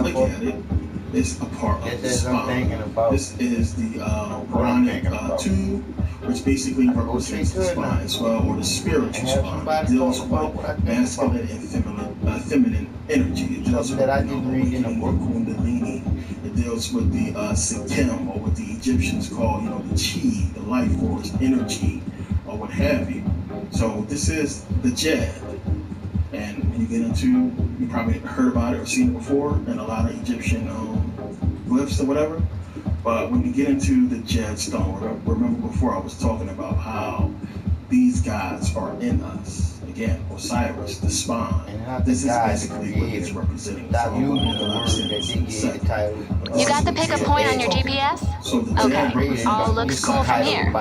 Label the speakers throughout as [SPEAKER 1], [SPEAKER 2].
[SPEAKER 1] looking at it, it's a part of the spine. This is the Brahmanic tube, which basically represents the spine as well, or the spiritual spine. It deals with masculine and feminine energy. It deals with the Kundalini. It deals with the Sikkim, or what the Egyptians call, the chi, the life force, energy, or what have you. So this is the Jed. And when you get into, you probably heard about it or seen it before in a lot of Egyptian glyphs or whatever. But when you get into the Jed stone, remember before I was talking about how these gods are in us. Again, Osiris, the spine. This is basically what it's representing.
[SPEAKER 2] You got the pickup point on your GPS? Okay, all looks cool from here.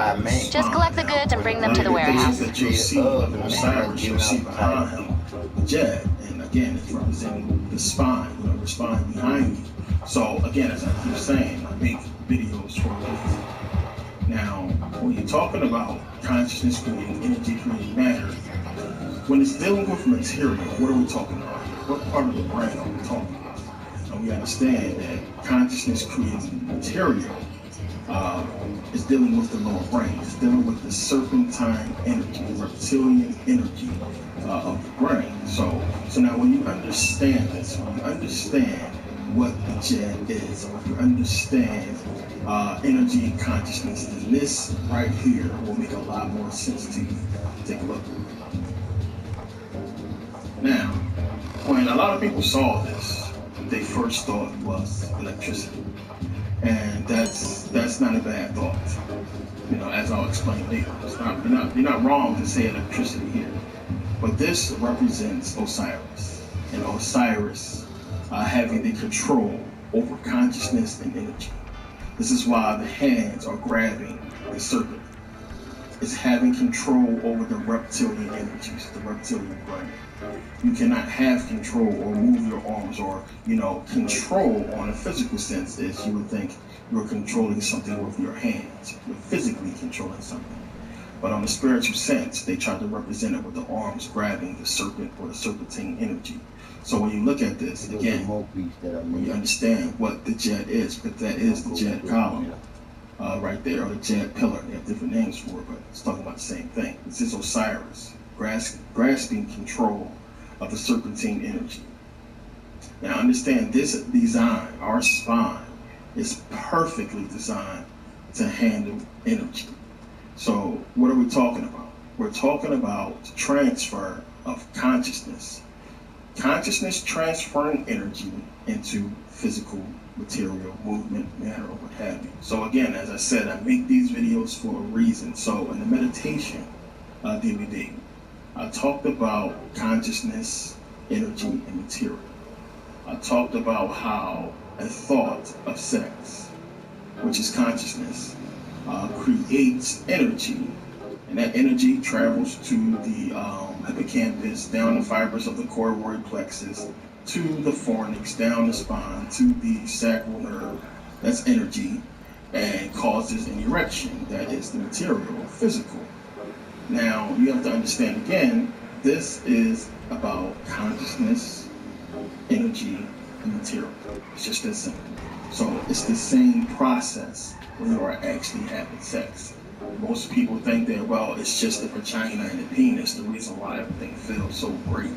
[SPEAKER 2] Just collect the goods and bring them to the warehouse.
[SPEAKER 1] That you'll see Osiris, you'll see behind him the Jed, and again, it's representing the spine, the spine behind you. So again, as I keep saying, I make videos for a reason. Now, when you're talking about consciousness creating energy, creating matter, when it's dealing with material, what are we talking about here? What part of the brain are we talking about? And we understand that consciousness creating material is dealing with the lower brain. It's dealing with the serpentine energy, the reptilian energy of the brain. So now when you understand this, when you understand what the Jed is, when you understand energy and consciousness, then this right here will make a lot more sense to you. Take a look. Now, when a lot of people saw this, they first thought it was electricity. And that's not a bad thought. As I'll explain later. You're not wrong to say electricity here. But this represents Osiris. And Osiris having the control over consciousness and energy. This is why the hands are grabbing the serpent. It's having control over the reptilian energies, the reptilian brain. You cannot have control or move your arms or, control on a physical sense as you would think you're controlling something with your hands. You're physically controlling something. But on a spiritual sense, they try to represent it with the arms grabbing the serpent or the serpentine energy. So when you look at this, again, when you understand what the Jed is, because that is the Jed column right there, or the Jed pillar. They have different names for it, but it's talking about the same thing. This is Osiris grasping control of the serpentine energy. Now understand this design, our spine, is perfectly designed to handle energy. So what are we talking about? We're talking about transfer of consciousness. Consciousness transferring energy into physical, material, movement, matter, or what have you. So again, as I said, I make these videos for a reason. So in the meditation DVD, I talked about consciousness, energy, and material. I talked about how a thought of sex, which is consciousness, creates energy, and that energy travels to the hippocampus, down the fibers of the choroid plexus, to the fornix, down the spine, to the sacral nerve. That's energy, and causes an erection. That is the material, physical. Now, you have to understand again, this is about consciousness, energy, and material. It's just that simple. So it's the same process when you are actually having sex. Most people think that, well, it's just the vagina and the penis, the reason why everything feels so great.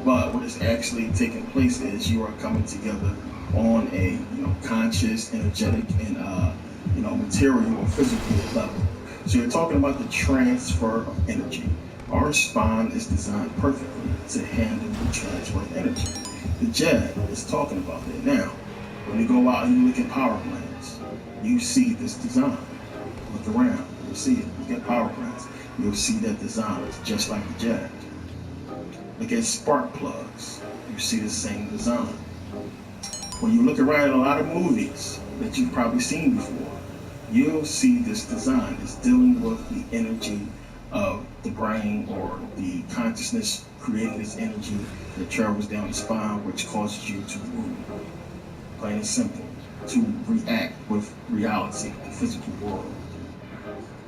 [SPEAKER 1] But what is actually taking place is you are coming together on a conscious, energetic, and material or physical level. So you're talking about the transfer of energy. Our spine is designed perfectly to handle the transfer of energy. The Jed is talking about that. Now, when you go out and you look at power plants, you see this design. Look around, you'll see it. Look at power plants, you'll see that design. It's just like the Jed. Look at spark plugs, you see the same design. When you look around at a lot of movies that you've probably seen before, you'll see this design. It's dealing with the energy of the brain, or the consciousness creating this energy that travels down the spine, which causes you to move. Plain and simple, to react with reality, the physical world.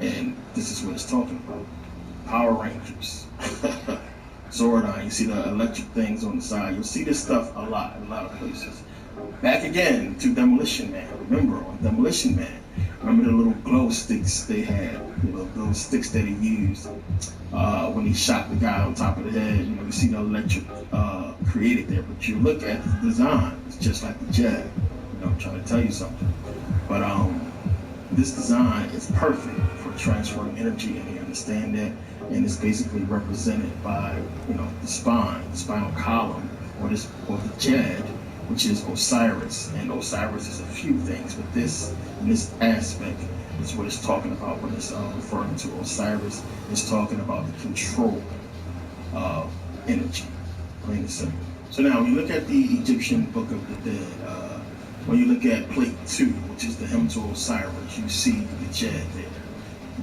[SPEAKER 1] And this is what it's talking about. Power Rangers, Zordon, you see the electric things on the side. You'll see this stuff a lot in a lot of places. Back again to Demolition Man. Remember on Demolition Man, remember the little glow sticks they had, those sticks that he used when he shot the guy on top of the head. You see the electric created there, but you look at the design, it's just like the jet. I'm trying to tell you something. But this design is perfect for transferring energy, and you understand that. And it's basically represented by, the spinal column, or the jad, which is Osiris. And Osiris is a few things, but in this aspect is what it's talking about when it's referring to Osiris. It's talking about the control of energy, plain and simple. So now, when you look at the Egyptian Book of the Dead, when you look at plate 2, which is the hymn to Osiris, you see the jad there.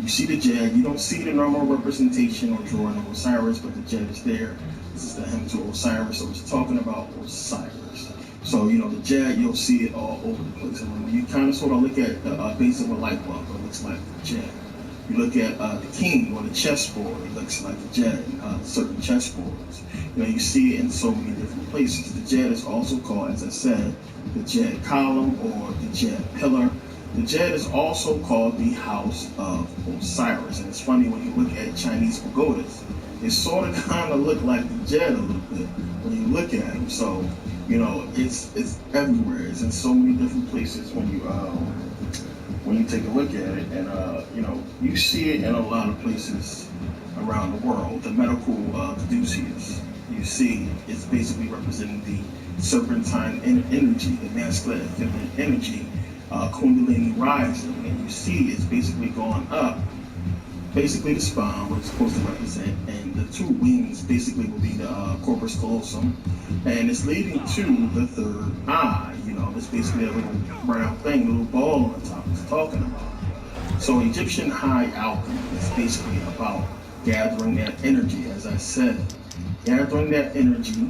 [SPEAKER 1] You see the jad. You don't see the normal representation or drawing of Osiris, but the jad is there. This is the hymn to Osiris, so it's talking about Osiris. So, the jad, you'll see it all over the place. And when you kind of sort of look at the base of a light bulb, it looks like the jad. You look at the king or the chessboard, it looks like the jad, certain chessboards. You see it in so many different places. The jad is also called, as I said, the jad column or the jad pillar. The jad is also called the house of Osiris. And it's funny when you look at Chinese pagodas, they sort of kind of look like the jad a little bit when you look at them. So, it's everywhere. It's in so many different places when you take a look at it. And, you see it in a lot of places around the world. The medical caduceus, you see, it's basically representing the serpentine energy, the masculine and feminine energy, Kundalini rising, and you see it's basically going up. Basically the spine, what it's supposed to represent, and the two wings basically will be the corpus callosum, and it's leading to the third eye. It's basically a little brown thing, a little ball on the top it's talking about. So Egyptian high alchemy is basically about gathering that energy, as I said, gathering that energy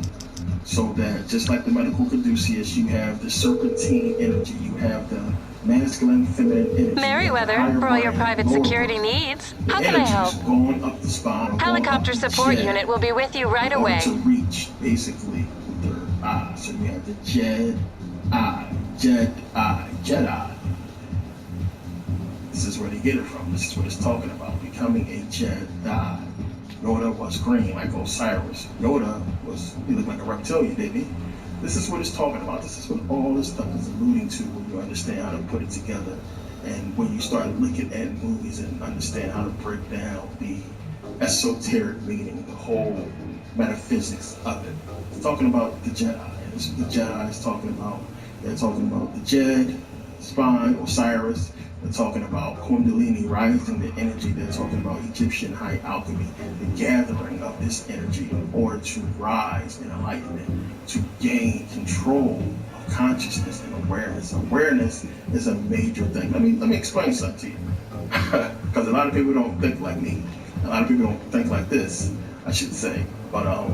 [SPEAKER 1] so that, just like the medical caduceus, you have the serpentine energy, you have the masculine, feminine energy.
[SPEAKER 2] Meriwether, for all your private security needs. How can I help?
[SPEAKER 1] Going up the spine.
[SPEAKER 2] Helicopter support unit will be with you right away.
[SPEAKER 1] To reach, basically, the third eye. So you have the jad eye, Jedi. This is where they get it from. This is what it's talking about, becoming a Jedi. Yoda was green, like Osiris. Yoda he looked like a reptilian, didn't he? This is what it's talking about. This is what all this stuff is alluding to when you understand how to put it together. And when you start looking at movies and understand how to break down the esoteric meaning, the whole metaphysics of it. It's talking about the Jedi. And this is what the Jedi is talking about. They're talking about the Jed, spine, Osiris. They're talking about Kundalini rising, the energy. They're talking about Egyptian high alchemy, the gathering of this energy in order to rise in enlightenment, to gain control of consciousness and awareness. Awareness is a major thing. Let me explain something to you, because a lot of people don't think like me. A lot of people don't think like this, I should say. But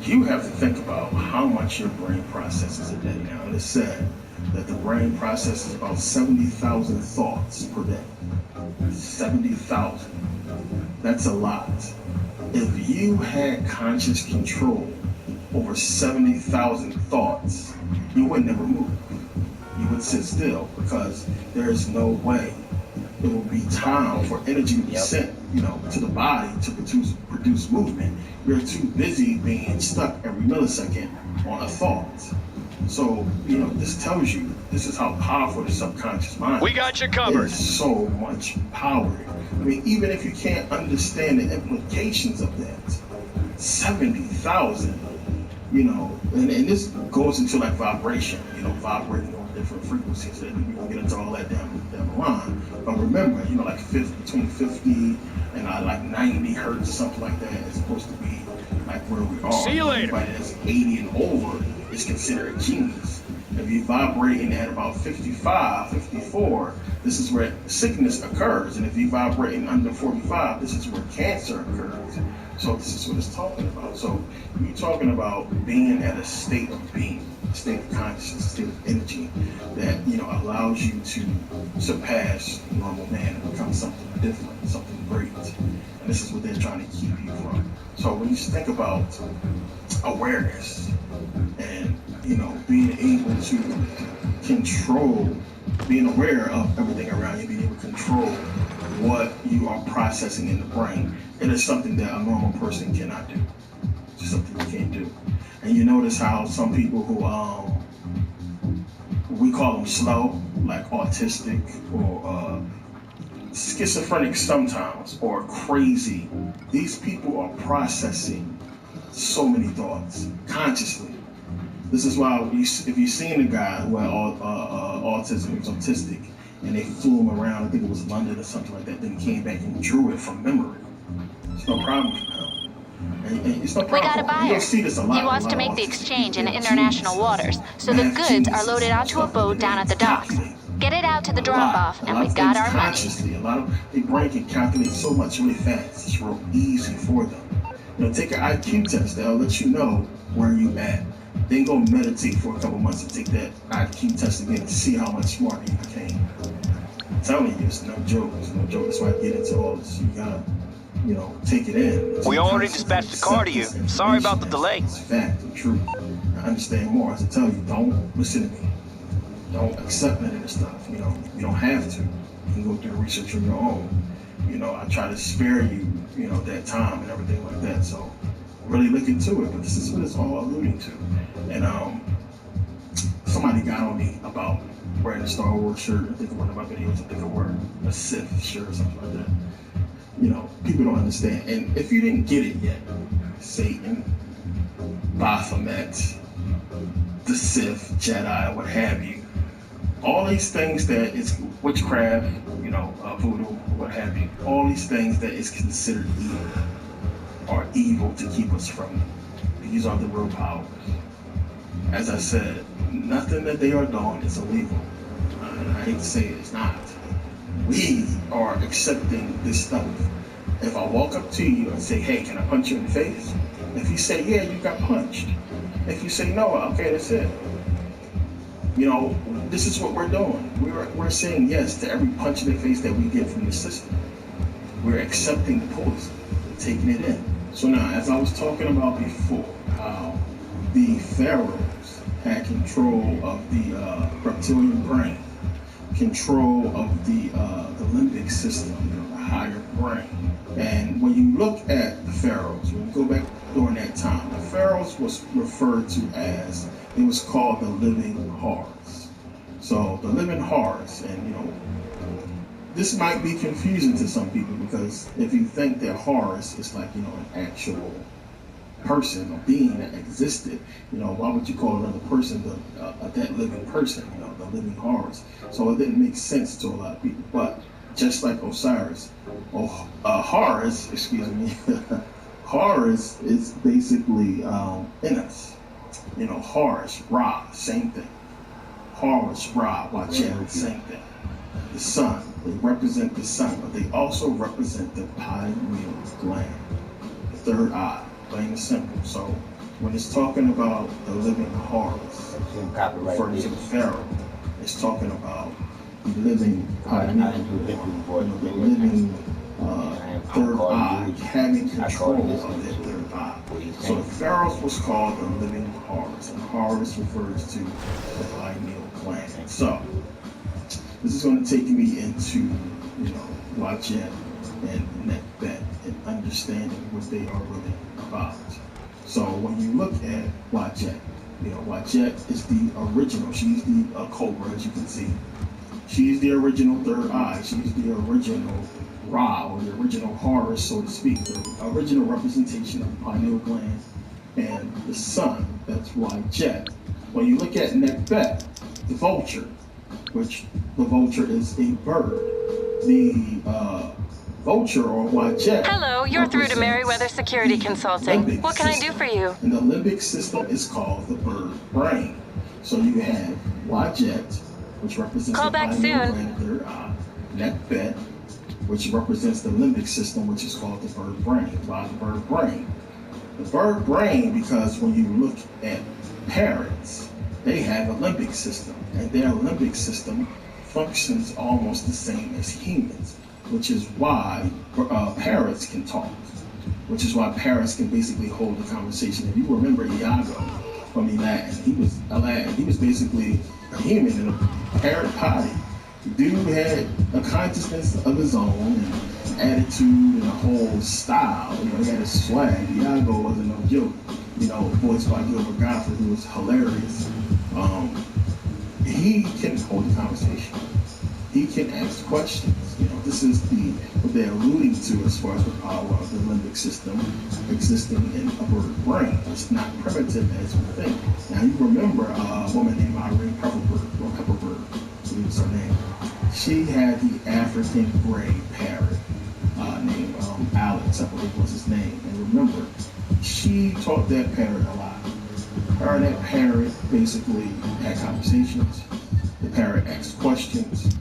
[SPEAKER 1] you have to think about how much your brain processes a day. Now, it is said that the brain processes about 70,000 thoughts per day. 70,000. That's a lot. If you had conscious control over 70,000 thoughts, you would never move. You would sit still, because there is no way it will be time for energy to be sent, to the body to produce movement. You're too busy being stuck every millisecond on a thought. So, this tells you, this is how powerful the subconscious mind is.
[SPEAKER 3] We got you covered.
[SPEAKER 1] There's so much power. I mean, even if you can't understand the implications of that, 70,000, and this goes into like vibration, vibrating on different frequencies. And we won't get into all that down the line. But remember, like between 50 and like 90 hertz or something like that is supposed to be like where we are.
[SPEAKER 3] See you later.
[SPEAKER 1] Everybody that's 80 and over is considered a genius. If you're vibrating at about 55, 54, this is where sickness occurs. And if you're vibrating under 45, this is where cancer occurs. So this is what it's talking about. So you're talking about being at a state of being, a state of consciousness, a state of energy that, allows you to surpass normal man and become something different, something great. And this is what they're trying to keep you from. So when you think about awareness and, being able to control, being aware of everything around you, being able to control what you are processing in the brain. It is something that a normal person cannot do. It's just something you can't do. And you notice how some people who we call them slow, like autistic or schizophrenic sometimes, or crazy. These people are processing so many thoughts consciously. This is why if you've seen a guy who had autism, he was autistic, and they flew him around, I think it was London or something like that, then he came back and drew it from memory. It's no problem for him. And it's no problem.
[SPEAKER 2] We got a buyer.
[SPEAKER 1] See this a lot,
[SPEAKER 2] He wants to make the exchange in international waters, so the goods are loaded onto a boat down at the docks. Get it out to the drop-off, and we got our money.
[SPEAKER 1] A lot of their brain can calculate so much really fast. It's real easy for them. Take an IQ test. They'll let you know where you at. Then go meditate for a couple months and take that IQ test again and see how much smarter you became. I'm telling you, it's no joke. It's no joke. That's why I get into all this. You gotta, take it in.
[SPEAKER 3] We already dispatched the car to you. Sorry about the delay.
[SPEAKER 1] It's fact and truth. I understand more. As I tell you, don't listen to me. Don't accept none of this stuff. You don't have to. You can go do the research on your own. I try to spare you, that time and everything like that. So really look into it. But this is what it's all alluding to. And somebody got on me about wearing a Star Wars shirt. I think one of my videos, I think I wore a Sith shirt or something like that. People don't understand. And if you didn't get it yet, Satan, Baphomet, the Sith, Jedi, what have you, all these things that is witchcraft, voodoo, what have you, all these things that is considered evil are evil to keep us from it. These are the real powers. As I said, nothing that they are doing is illegal. I hate to say it, it's not. We are accepting this stuff. If I walk up to you and say, hey, can I punch you in the face? If you say, yeah, you got punched. If you say no, okay, that's it. This is what we're doing. We're saying yes to every punch in the face that we get from the system. We're accepting the poison, taking it in. So now, as I was talking about before, how the pharaohs had control of the reptilian brain, control of the limbic system, the higher brain. And when you look at the pharaohs, when you go back during that time, the pharaohs was referred to as, it was called the living horrors. So the living horrors, and this might be confusing to some people because if you think they're horrors, it's like, an actual person or being that existed, why would you call another person that living person, the living horrors? So it didn't make sense to a lot of people. But just like Osiris, or Horus, Horus is basically in us. Horus, Ra, same thing. Horus, Ra, Wajed, same thing. The sun, they represent the sun, but they also represent the pineal gland, the third eye, plain and simple. So when it's talking about the living Horus, referring to the pharaoh, it's talking about the living pineal, the living third eye, having control of that third eye. So the pharaohs was called the living Horus, and Horus refers to the pineal gland. So this is going to take me into, Wajed and Nekbet and understanding what they are really about. So when you look at Wajed, Wajed is the original. She's the cobra, as you can see. She's the original third eye. She's the original Ra, or the original Horus, so to speak, the original representation of the pineal gland and the sun. That's Wajed. When you look at Nekbet, the vulture, which the vulture is a bird. The vulture, or Wajed.
[SPEAKER 4] Hello, you're through to Merriweather Security Consulting. What can I do for you?
[SPEAKER 1] And the limbic system is called the bird brain. So you have Wajed, which represents
[SPEAKER 4] Call
[SPEAKER 1] the
[SPEAKER 4] back
[SPEAKER 1] pineal
[SPEAKER 4] soon.
[SPEAKER 1] gland, third eye. Nekbet, which represents the limbic system, which is called the bird brain. Why the bird brain? The bird brain, because when you look at parrots, they have a limbic system, and their limbic system functions almost the same as humans, which is why parrots can talk, which is why parrots can basically hold a conversation. If you remember Iago, from Aladdin. He was Aladdin. He was basically a human in a parrot body. The dude had a consciousness of his own, and attitude, and a whole style. You know, he had a swag. Iago wasn't no joke. You know, voiced by Gilbert Gottfried, who was hilarious. He can hold a conversation. He can ask questions. You know, this is what they're alluding to as far as the power of the limbic system existing in a bird brain. It's not primitive as we think. Now you remember a woman named Irene Pepperbird, I was her name. She had the African gray parrot named Alex, I believe was his name. And remember, she taught that parrot a lot. Her and that parrot basically had conversations. The parrot asked questions,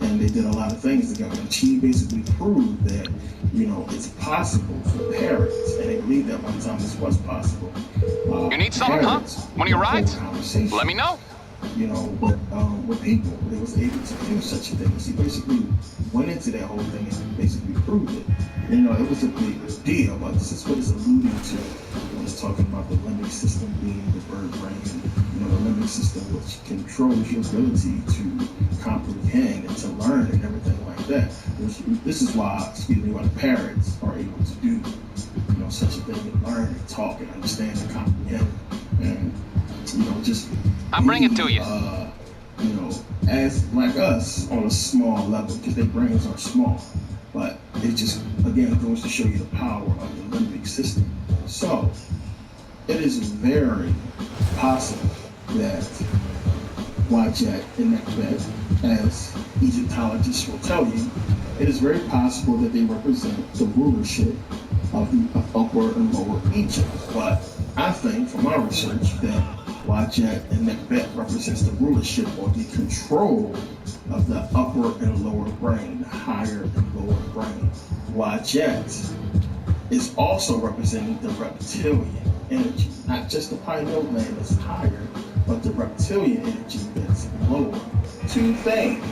[SPEAKER 1] and they did a lot of things together. And she basically proved that, you know, it's possible for parrots, and they believed that one time this was possible.
[SPEAKER 5] You need something, huh? One of your rides? Let me know.
[SPEAKER 1] You know, but with people, they was able to do such a thing. She basically went into that whole thing and basically proved it. You know, it was a big deal, but this is what it's alluding to when it's talking about the limbic system being the bird brain. You know, the limbic system, which controls your ability to comprehend and to learn and everything like that. This is why, why the parrots are able to do, you know, such a thing, and learn and talk and understand and comprehend. And, you know, just
[SPEAKER 5] I'll bring it to you.
[SPEAKER 1] You know, as like us on a small level, because their brains are small. But it just, again, goes to show you the power of the limbic system. So, it is very possible that Wadjet and Nekbet, as Egyptologists will tell you, it is very possible that they represent the rulership of the Upper and Lower Egypt. But I think, from my research, that Wadjet and Nekbet represents the rulership or the control of the upper and lower brain, the higher and lower brain. Wadjet is also representing the reptilian energy, not just the pineal gland that's higher, but the reptilian energy that's lower. Two things,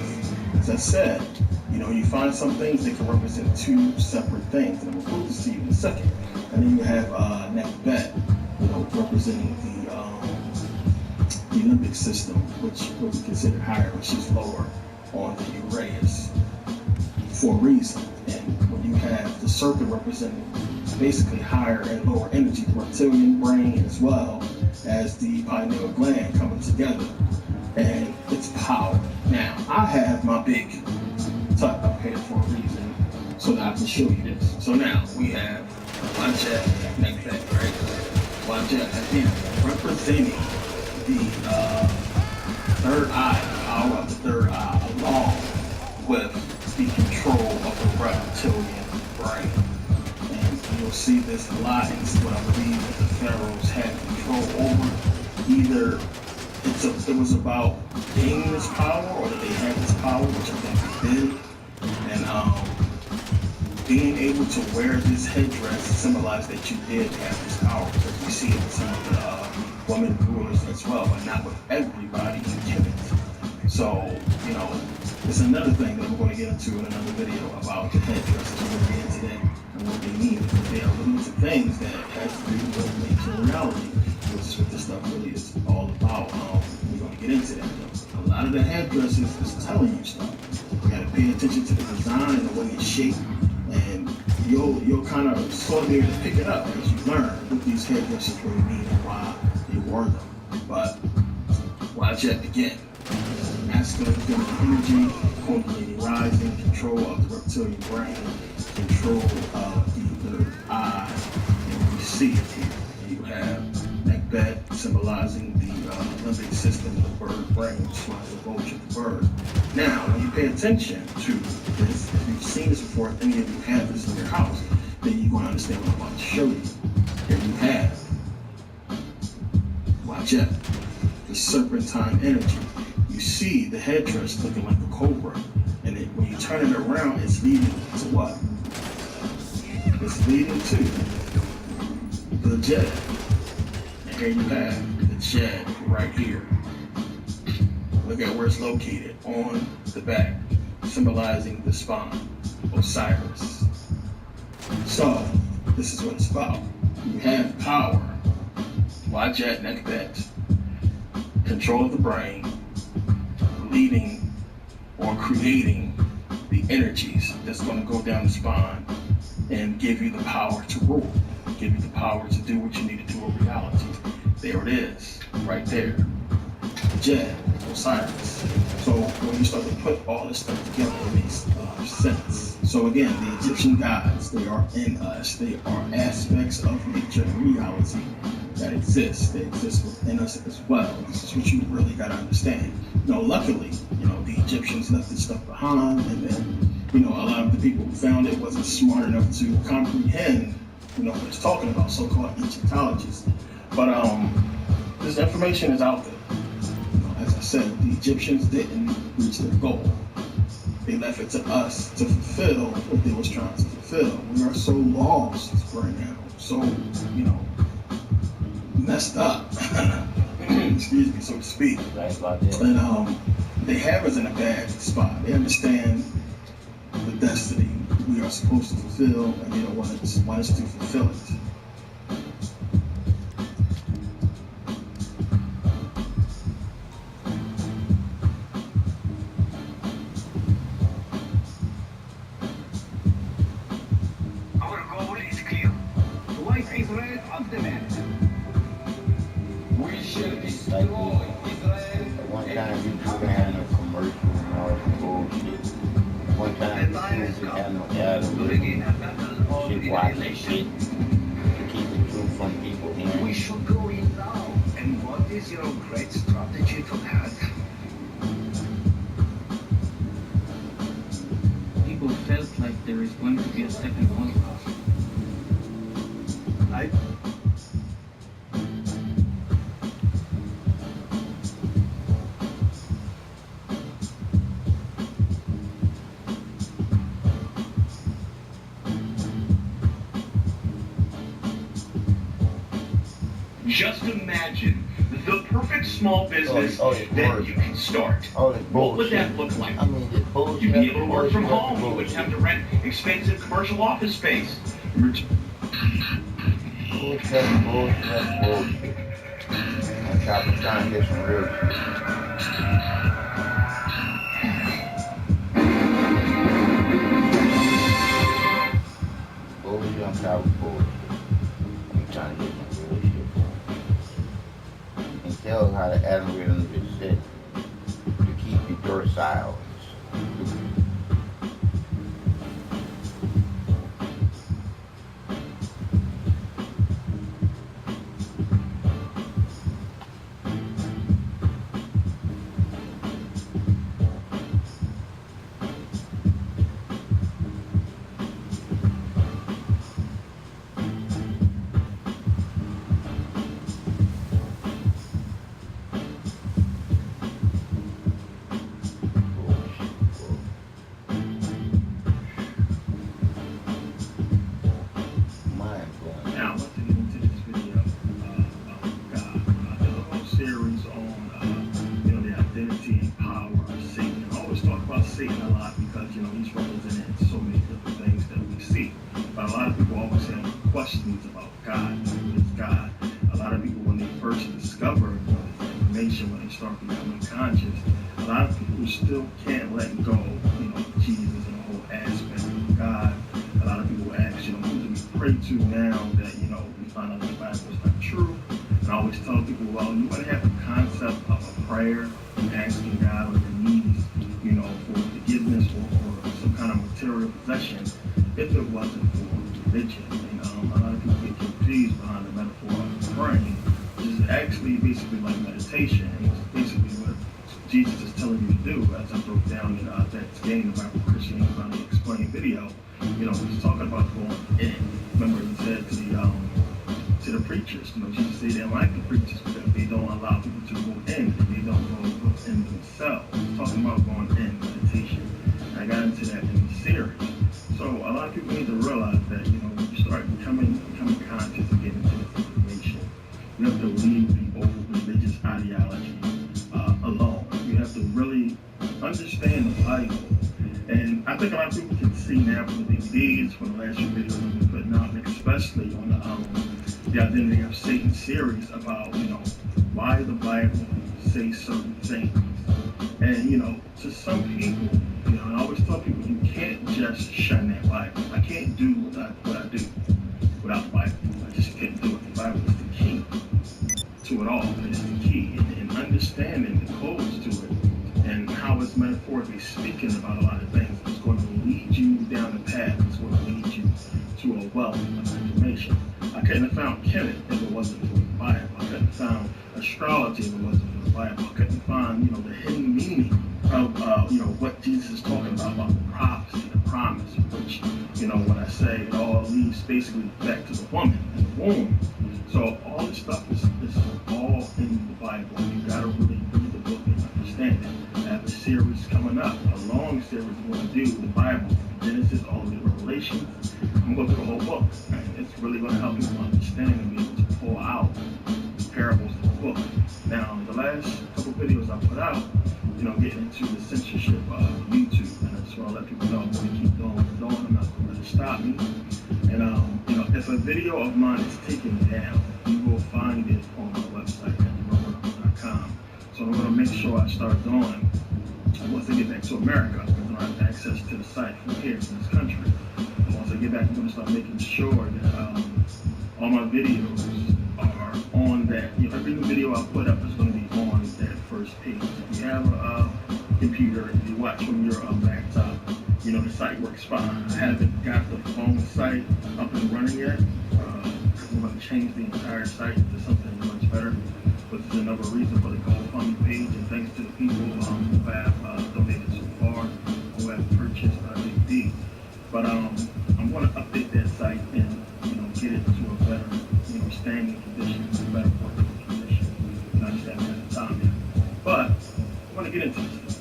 [SPEAKER 1] as I said, you know, you find some things that can represent two separate things, and I'm going to prove this to you in a second. And then you have Nekbet, you know, representing the limbic system, which would be considered higher, which is lower on the Uranus for a reason. And when you have the serpent representing basically higher and lower energy, the reptilian brain as well as the pineal gland coming together, and its power. Now, I have my big tuck up here for a reason, so that I can show you this. So now we have Wadjet, Nekbet, right? Wadjet, again, representing the third eye, the power of the third eye, along with the control of the reptilian brain. And you'll see this a lot, and this is what I believe that the pharaohs had control over. Either it was about gaining this power, or that they had this power, which I think they did. And being able to wear this headdress symbolized that you did have this power, because we see it with some of the women rulers as well, but not with everybody in Kemet. So, you know, it's another thing that I'm going to get into in another video about the headdresses. We're going to get into that and what they mean, because they are alluding to things that has to do with nature reality, which is what this stuff really is all about. We're going to get into that though. A lot of the headdresses is telling you stuff. You got to pay attention to the design and the way it's shaped, and you'll kind of sort of be able to pick it up as you learn what these headdresses really mean and why they wore them. But Wadjet again, masculine feminine energy, Kundalini rising, control of the reptilian brain, control of the third eye, and we see it here. You have Nekbet symbolizing the limbic system, the bird brain, which flies the vulture, the bird. Now, when you pay attention to this, if you've seen this before, if any of you have this in your house, then you're going to understand what I'm about to show you. Here you have Wadjet, the serpentine energy. You see the headdress looking like a cobra, and when you turn it around, it's leading to what? It's leading to the jet. And here you have the jet right here. Look at where it's located, on the back, symbolizing the spine, Osiris. So, this is what it's about. You have power, Wajet Nekbet, control of the brain, leading or creating the energies that's going to go down the spine and give you the power to rule, give you the power to do what you need to do in reality. There it is, right there. Jed, Osiris. So when you start to put all this stuff together, it makes sense. So again, the Egyptian gods, they are in us. They are aspects of nature and reality that exists. They exist within us as well. This is what you really got to understand. Luckily, the Egyptians left this stuff behind, and then, a lot of the people who found it wasn't smart enough to comprehend, what it's talking about, so-called Egyptologists. But this information is out there. As I said, the Egyptians didn't reach their goal. They left it to us to fulfill what they was trying to fulfill. We are so lost right now, so, messed up, excuse me, so to speak. And they have us in a bad spot. They understand the destiny we are supposed to fulfill, and they don't want us to fulfill it.
[SPEAKER 6] We should go in now. And what is your great strategy for that?
[SPEAKER 7] People felt like there is going to be a second Holocaust.
[SPEAKER 8] Just imagine the perfect small business that you can start. What would that look like? You'd be able to work from home. You wouldn't have to rent expensive commercial office space.
[SPEAKER 9] Bullshit. I'm trying to get some real bullshit on top of bullshit. I'm trying to get some real shit. And tell us how the algorithm is set to keep you docile.
[SPEAKER 1] Satan a lot because, he's represented so many different things that we see. But a lot of people always have questions about God. What is God? A lot of people, when they first discover this information, when they start becoming conscious, a lot of people still can't let go, of Jesus and the whole aspect of God. A lot of people ask, who do we pray to now that, we find out the Bible is not true? And I always tell people, well, you want to have the concept of a prayer and asking God on your knees, for forgiveness or for some kind of material possession, if it wasn't for religion. And a lot of people get confused behind the metaphor of praying, which is actually basically like meditation. And it's basically what Jesus is telling you to do, as I broke down in that Getting the Bible Christianity About the Explained video. He's talking about going in. Remember, he said to the preachers, Jesus said they don't like the preachers because they don't allow people to go in, and they don't go in themselves. He's talking about going in meditation. I got into that in the series. So a lot of people need to realize that, when you start becoming conscious and getting into this information, you have to leave the old religious ideology alone. You have to really understand the Bible. And I think a lot of people can see now from the DVDs, from the last few videos I've been putting out, especially on the the Identity of Satan series about, why the Bible say certain things. And, to some people, and I always tell people, you can't just shun that Bible. I can't do what I do without the Bible. I just can't do it. The Bible is the key to it all. It's the key. And understanding the codes to it and how it's metaphorically speaking about a lot of things is going to lead you down the path. It's going to lead you to a wealth of information. I couldn't have found Kenneth if it wasn't for the Bible. I couldn't have found astrology if it wasn't for the Bible. I couldn't find, the hidden meaning of, what Jesus is talking about the prophecy, the promise, which, when I say it all leads basically back to the woman in the womb. So all this stuff is all in the Bible. You got to really read the book and understand it. I have a series coming up, a long series we're going to do with the Bible, from Genesis all the way to Revelation. I'm going to go through the whole book. And it's really going to help you understand and be able to pull out the parables of the book. Now, the last couple videos I put out, getting into the censorship of YouTube, and I just want to let people know I'm going to keep doing what I'm doing. I'm not going to let it stop me. And if a video of mine is taken down, you will find it on my website at kNOw.com. So I'm going to make sure I start doing once I get back to America, because I don't have access to the site from here, from this country. And once I get back, I'm going to start making sure that all my videos are on that. Every new video I put up is going to be on that first page. If you have a computer, if you watch from your laptop, the site works fine. I haven't got the phone site up and running yet. I'm going to change the entire site to something much better, which is another reason for the GoFundMe page. And thanks to the people who have donated so far, who have purchased DVD. But I'm going to update that site and get it to a better standing condition, a better working condition. I just haven't had the time yet. But I want to get into this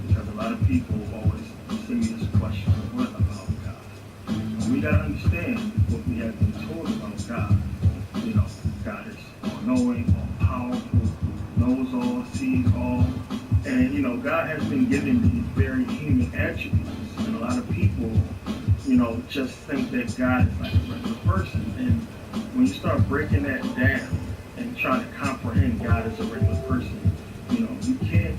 [SPEAKER 1] because a lot of people always send me this question: what about God? And we got to understand what we have been told about God. God is all-knowing, all-powerful, knows all, sees all. And, God has been given these very human attributes. And a lot of people, just think that God is like a regular person. And when you start breaking that down and trying to comprehend God as a regular person, you can't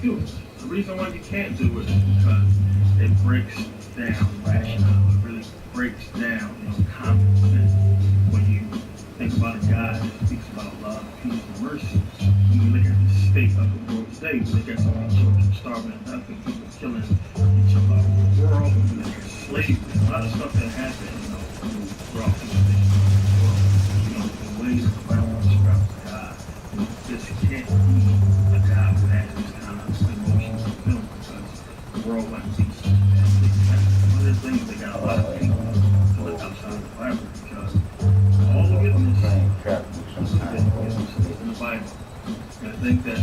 [SPEAKER 1] do it. The reason why you can't do it is because it breaks down rationale. It really breaks down, common sense. When you think about a God that speaks about love, peace, and mercy, when you look at the state of the world today, we look at so many children starving to death and people killing each other all over the world. We look at slavery, a lot of stuff that happened, throughout the world. The ways the Bible describes God, this can't be a God who has this kind of emotions and feelings, because the world wouldn't be such a bad thing. One of the things that got a lot of people to look outside of the Bible, because all the witness is in the Bible. And I think that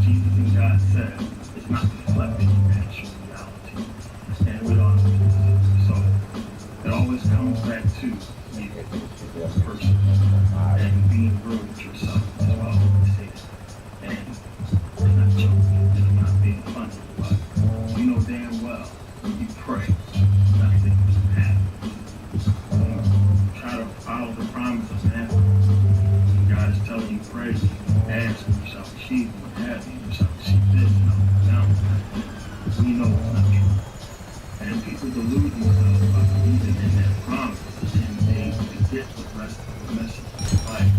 [SPEAKER 1] Jesus and God said it's not reflecting actual reality. And we don't understand. So it always comes back to you, the person, and being real with yourself as well. And I'm not joking, and I'm not being funny, but you know damn well when you pray, nothing happens. Try to follow the promise of Matthew. God is telling you, pray, ask, and you shall receive, what have you, you shall receive this, and now we know it's not true. And people delude themselves by believing in that promise, and they forget the rest of the message of the Bible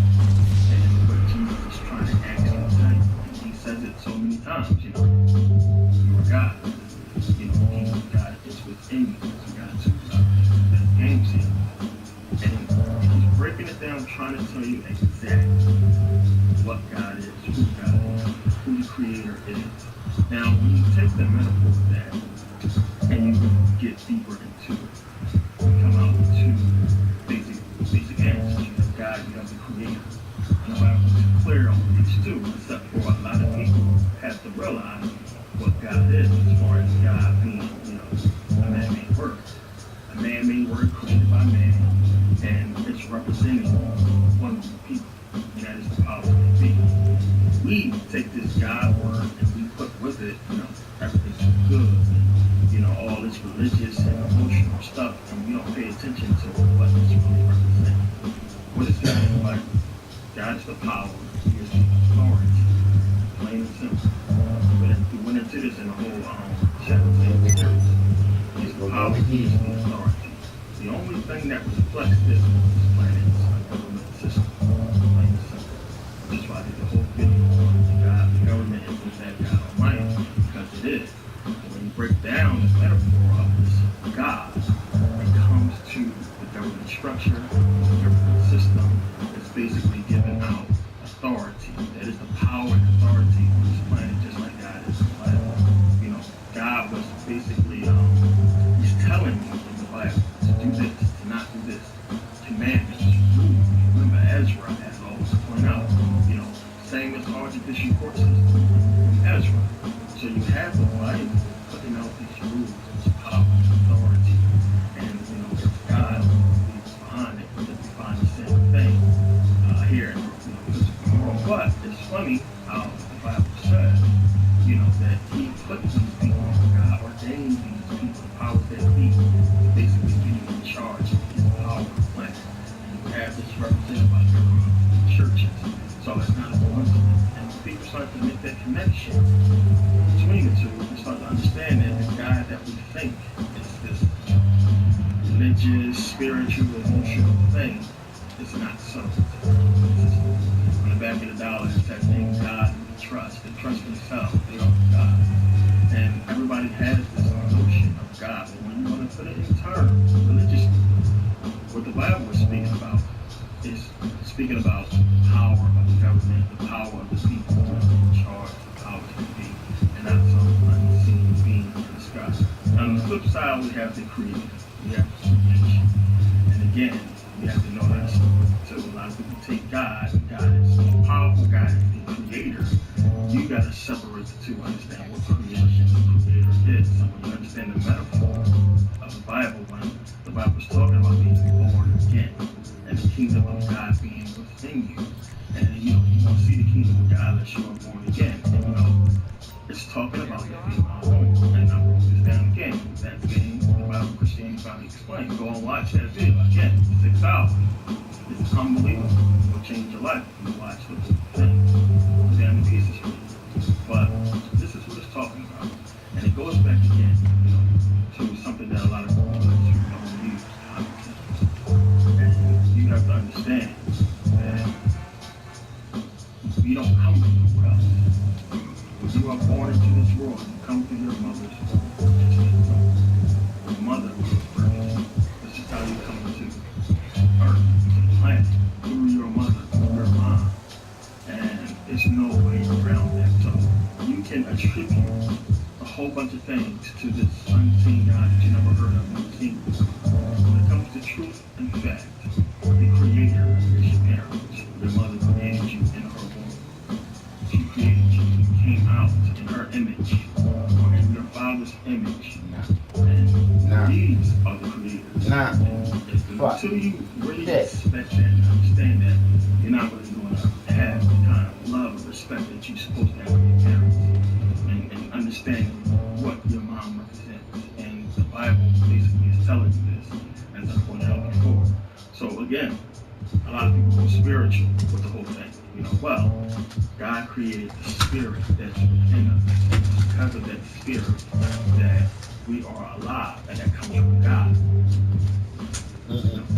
[SPEAKER 1] and what Jesus is trying to actually say. And he says it so many times, you're God. God is within you. You got to that games here. And he's breaking it down, trying to tell you exactly what God is, who God is, who the Creator is. Now, when you take the metaphor of that, and you get deeper into it, you come out to basic answers. You have God, you have the Creator. And the Bible is clear on these two, except for a lot of people have to realize what God is, as far as God being, a man-made word. A man-made word created by man, and it's representing one of the people, and that is the power of the people. We take this God word and we put with it, everything's good, and, all this religious and emotional stuff, and we don't pay attention to what this really represents. What is that in the Bible? power. He is the authority. Plain and simple. We went into this in the whole 17th series. He's the power. He's the authority. The only thing that reflects this on this planet is a government system. Plain and simple. That's why I did the whole video on the government is that God Almighty, because it is. When you break down the metaphor of this God, it comes to the government structure, the government system. It's basically giving out authority. That is the power and authority on this planet, just like God is in the Bible. You know, God was basically, he's telling you in the Bible to do this, to not do this. Commandments, rules. Remember, Ezra has always pointed out, you know, same as our judicial court system in Ezra. So you have the Bible putting out these rules, this power, authority, and you know, if God leads behind it, that we find the same thing here in physical world. But it's funny how the Bible says, you know, that He put these people, God ordained these people, the powers that be, to basically be in charge of His power plan. And you have this represented by government churches. So it's not a coincidence. And when people start to make that connection between the two, we start to understand that the God that we think is this religious, spiritual, emotional thing is not so. On the back of the dollar, it's that thing, God we trust. They trust themselves. They are God. And everybody has this notion of God. But when you want to put it in terms, religiously, what the Bible is speaking about is speaking about the power of the government, the power of the people who are in charge, the power to be, and not some unseen being in the sky. On the flip side, we have the creator, we have the creation. And again, we have to know that. So a lot of people take God, God is the powerful, God is the creator. You got to separate the two, understand what creation and creator is. So when you understand the metaphor of the Bible, when the Bible is talking about being born again, and the kingdom of God being within you. And you know, you won't see the kingdom of God unless you are born again. And you know, it's talking about the being my home. And I wrote this down again. That thing, the Bible Christianity finally explained. Go and watch that video again. 6 hours. It's unbelievable. It'll change your life if you watch the whole thing. Put down the pieces for you. But this is what it's talking about. And it goes back again, you know, to something that a lot of people don't use. And you have to understand that you don't come from nowhere else. When you are born into this world, you come through your mother's womb. Your mother was birthed. This is how you come into earth, to the planet, through your mother, through your mom. And there's no way around that. So you can attribute a whole bunch of things to this unseen God that you never heard of and seen. When it comes to truth and fact, the Creator is your parents. Your mother created you in her womb. She created you. You came out in her image, or in your father's image. And these are the creators. Until you really respect that and understand that, you're not really going to have the kind of love and respect that you're supposed to have for your parents. And understanding what your mom represents. And the Bible basically is telling you this, as I pointed out before. So again, a lot of people go spiritual with the whole thing. You know, well, God created the spirit that's within us. It's because of that spirit that we are alive, and that comes from God.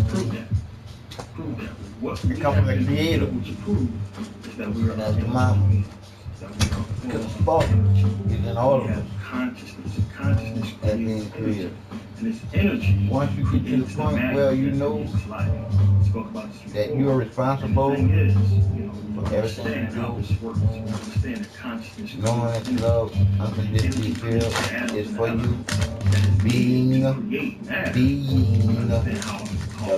[SPEAKER 1] Prove that. Prove that. What we have from the Creator. What you prove is that we are alive. We have consciousness, and consciousness creates energy. And this energy,
[SPEAKER 9] once you get to the point where you know that you are responsible for everything you do, knowing that love unconditionally feel is for you, being the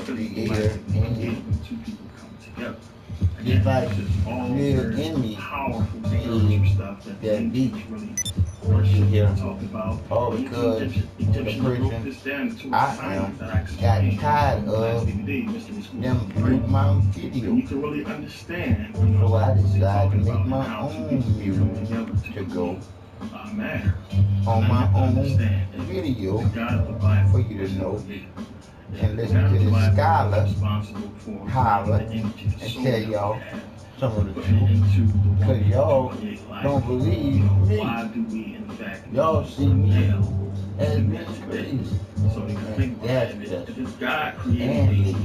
[SPEAKER 9] Creator in you. It's like real in me being that deep. Here, all because the person I am got tired of them through my video. So I decided to make my own music to go on my own video for you to know and listen to this scholar holler and tell y'all some of the truth. Because y'all don't believe me. Y'all see me as being crazy. And that's just
[SPEAKER 1] God created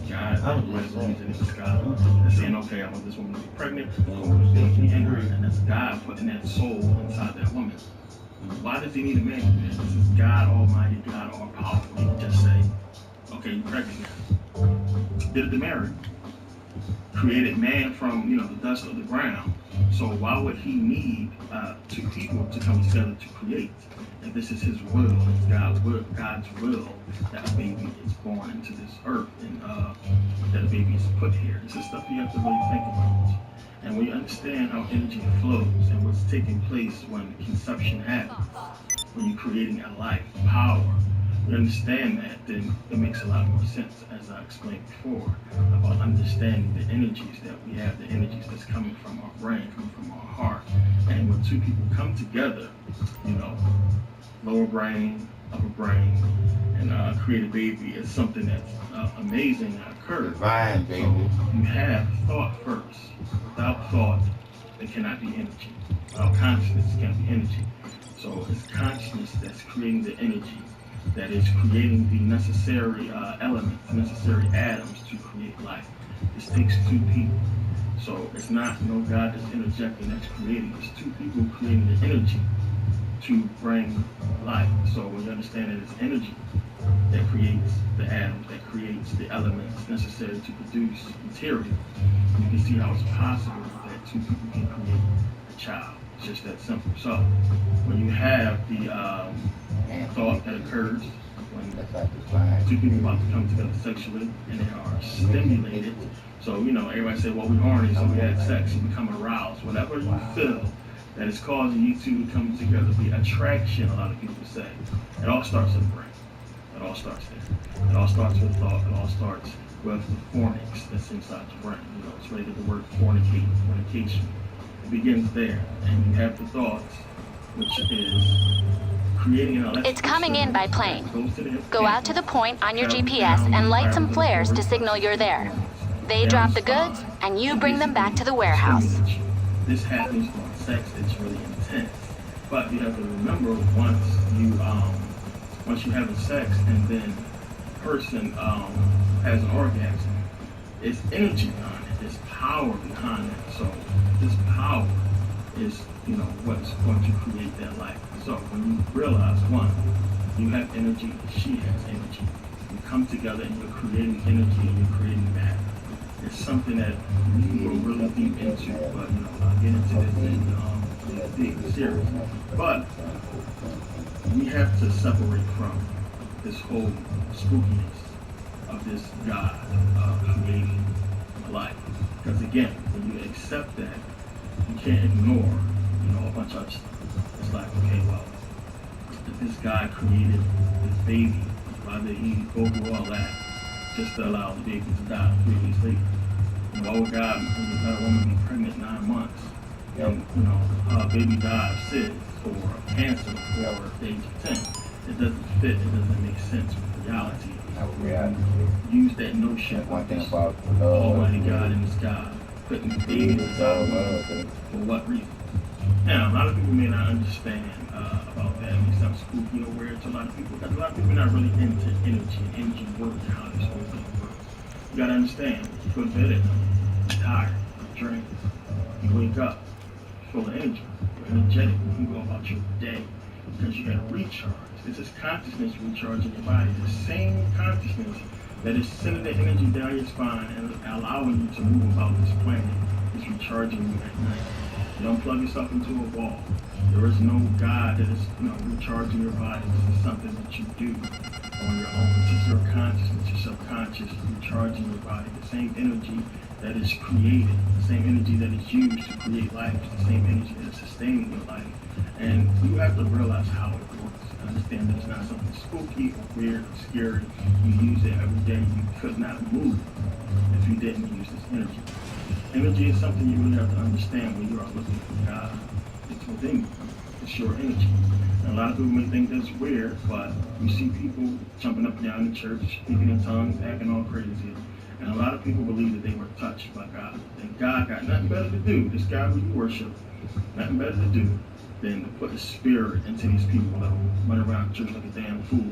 [SPEAKER 1] God, I'm just God saying, okay, I want this woman to be pregnant, and that's God putting that soul inside that woman. Why does he need a man? This is God Almighty, God all powerful. He can just say, okay, you're pregnant now. Did it to Mary. Created man from the dust of the ground. So why would he need two people to come together to create? If this is his will, it's God's will that a baby is born into this earth and that a baby is put here. This is stuff you have to really think about. And when you understand how energy flows and what's taking place when conception happens, when you're creating a life, power, you understand that, then it makes a lot more sense, as I explained before, about understanding the energies that we have, the energies that's coming from our brain, coming from our heart. And when two people come together, lower brain, upper brain, and create a baby, it's something that's amazing that occurs.
[SPEAKER 9] Divine, baby.
[SPEAKER 1] So you have thought first. Without thought, there cannot be energy. Without consciousness, there can't be energy. So it's consciousness that's creating the energy, that is creating the necessary elements, necessary atoms to create life. This takes two people. So it's not no God that's interjecting, that's creating. It's two people creating the energy to bring life. So when you understand that it's energy that creates the atoms, that creates the elements necessary to produce material, you can see how it's possible that two people can create a child. It's just that simple. So when you have the thought that occurs when two people about to come together sexually and they are stimulated. So everybody say, well, we're horny, so we had sex, you become aroused. Whatever you feel that is causing you two to come together, the attraction, a lot of people say, it all starts in the brain. It all starts there. It all starts with thought. It all starts with the fornix that's inside your brain. It's related to the word fornication. It begins there, and you have the thoughts, which is creating an electrical
[SPEAKER 2] It's coming in by plane. Go out to the point on your
[SPEAKER 1] Travel
[SPEAKER 2] GPS
[SPEAKER 1] down
[SPEAKER 2] and light some
[SPEAKER 1] the
[SPEAKER 2] flares to
[SPEAKER 1] corridor,
[SPEAKER 2] signal you're there. They
[SPEAKER 1] down
[SPEAKER 2] drop
[SPEAKER 1] the
[SPEAKER 2] the goods,
[SPEAKER 1] spine,
[SPEAKER 2] and you
[SPEAKER 1] and
[SPEAKER 2] bring them back to the
[SPEAKER 1] basically
[SPEAKER 2] warehouse.
[SPEAKER 1] stimulate you. This happens on sex that's really intense. But you have to remember, once you have a sex and then the person has an orgasm, it's energy behind it, there's power behind it. So this power is what's going to create that life. So when you realize, one, you have energy, she has energy. You come together and you're creating energy and you're creating matter. It's something that we go really deep into, but I'll get into this in the big series. But we have to separate from this whole spookiness of this God creating life. Because again, when you accept that, you can't ignore, a bunch of stuff. It's like, okay, well, if this guy created this baby, why did he go through all that just to allow the baby to die 3 weeks later? Why would God let a woman be pregnant 9 months and, a baby die of SIDS or cancer before the age of 10? It doesn't fit, it doesn't make sense with reality. Use that notion of this Almighty God in the sky, putting babies inside of women, for what reason? Now, a lot of people may not understand about that. It may sound spooky or weird to a lot of people, because a lot of people are not really into energy work, and how this whole thing works. You gotta understand, you go to bed at night, you're tired, you're drained. You wake up, full of energy, you're energetic, you can go about your day, because you gotta recharge. This is consciousness recharging your body. The same consciousness that is sending the energy down your spine and allowing you to move about this planet is recharging you at night. You don't plug yourself into a wall. There is no God that is recharging your body. This is something that you do on your own. This is your consciousness, your subconscious recharging your body. The same energy that is created, the same energy that is used to create life, is the same energy that is sustaining your life. And you have to realize how it works. Understand that it's not something spooky or weird or scary. You use it every day. You could not move if you didn't use this energy. Energy is something you really have to understand when you are looking for God. It's within you. It that's your energy. And a lot of people may think that's weird, but you see people jumping up and down in church, speaking in tongues, acting all crazy. And a lot of people believe that they were touched by God. And God got nothing better to do, this God who you worship, nothing better to do than to put a spirit into these people that will run around church like a damn fool,